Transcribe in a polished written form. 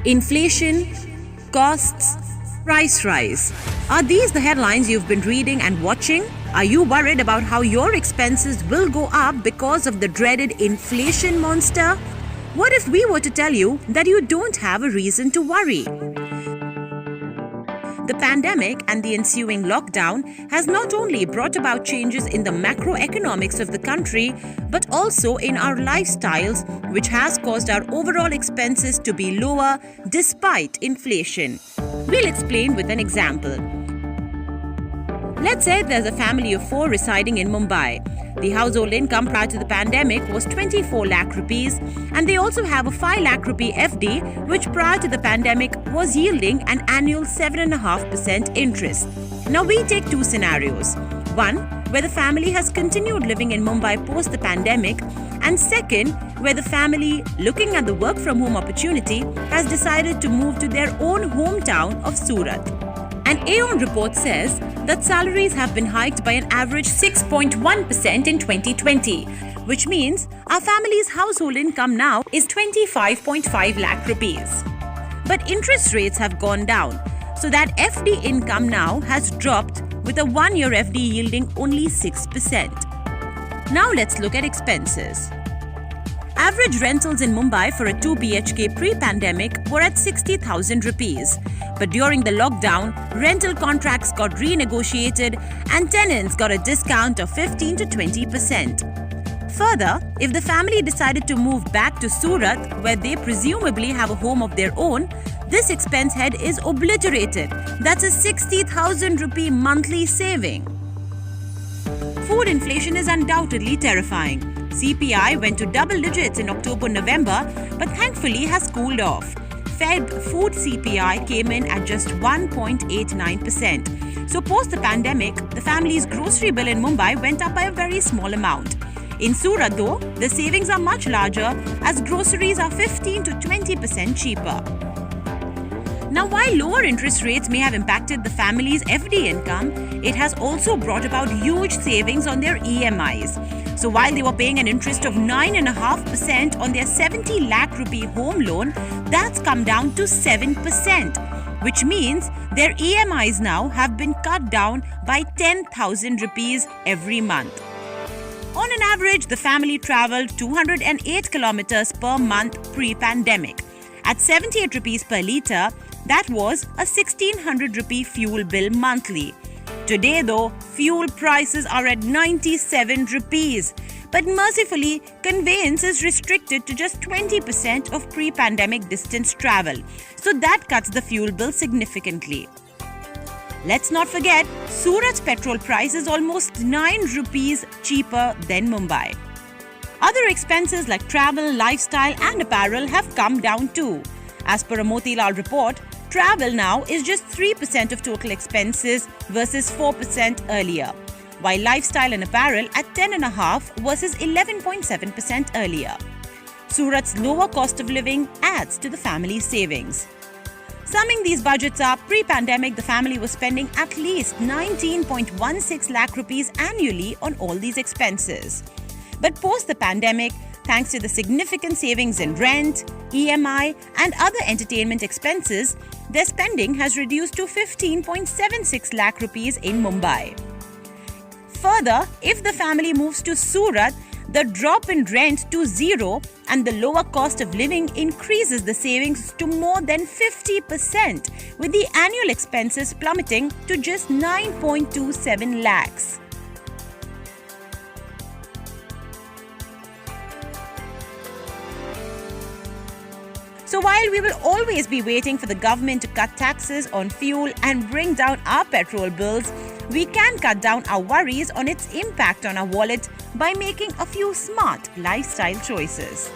Inflation, costs, price rise. Are these the headlines you've been reading and watching? Are you worried about how your expenses will go up because of the dreaded inflation monster? What if we were to tell you that you don't have a reason to worry? The pandemic and the ensuing lockdown has not only brought about changes in the macroeconomics of the country, but also in our lifestyles, which has caused our overall expenses to be lower despite inflation. We'll explain with an example. Let's say there's a family of 4 residing in Mumbai. The household income prior to the pandemic was 24 lakh rupees, and they also have a 5 lakh rupee FD, which prior to the pandemic was yielding an annual 7.5% interest. Now we take 2 scenarios. One, where the family has continued living in Mumbai post the pandemic, and second, where the family, looking at the work from home opportunity, has decided to move to their own hometown of Surat. An Aon report says that salaries have been hiked by an average 6.1% in 2020, which means our family's household income now is 25.5 lakh rupees. But interest rates have gone down, so that FD income now has dropped with a 1-year FD yielding only 6%. Now let's look at expenses. Average rentals in Mumbai for a 2 BHK pre-pandemic were at 60,000 rupees. But during the lockdown, rental contracts got renegotiated and tenants got a discount of 15 to 20%. Further, if the family decided to move back to Surat, where they presumably have a home of their own, this expense head is obliterated. That's a 60,000 rupee monthly saving. Food inflation is undoubtedly terrifying. CPI went to double digits in October-November, but thankfully has cooled off. Fed food CPI came in at just 1.89%. So post the pandemic, the family's grocery bill in Mumbai went up by a very small amount. In Surat though, the savings are much larger as groceries are 15 to 20% cheaper. Now, while lower interest rates may have impacted the family's FD income, it has also brought about huge savings on their EMIs. So while they were paying an interest of 9.5% on their 70 lakh rupee home loan, that's come down to 7%, which means their EMIs now have been cut down by 10,000 rupees every month. On an average, the family traveled 208 kilometers per month pre-pandemic. At 78 rupees per litre, that was a 1600 rupee fuel bill monthly. Today though, fuel prices are at 97 rupees. But mercifully, conveyance is restricted to just 20% of pre-pandemic distance travel. So that cuts the fuel bill significantly. Let's not forget, Surat's petrol price is almost 9 rupees cheaper than Mumbai. Other expenses like travel, lifestyle and apparel have come down too. As per a Motilal report, travel now is just 3% of total expenses versus 4% earlier, while lifestyle and apparel at 10.5% versus 11.7% earlier. Surat's lower cost of living adds to the family's savings. Summing these budgets up, pre-pandemic the family was spending at least 19.16 lakh rupees annually on all these expenses. But post the pandemic, thanks to the significant savings in rent, EMI and other entertainment expenses, their spending has reduced to 15.76 lakh rupees in Mumbai. Further, if the family moves to Surat, the drop in rent to zero and the lower cost of living increases the savings to more than 50%, with the annual expenses plummeting to just 9.27 lakhs. So while we will always be waiting for the government to cut taxes on fuel and bring down our petrol bills, we can cut down our worries on its impact on our wallet by making a few smart lifestyle choices.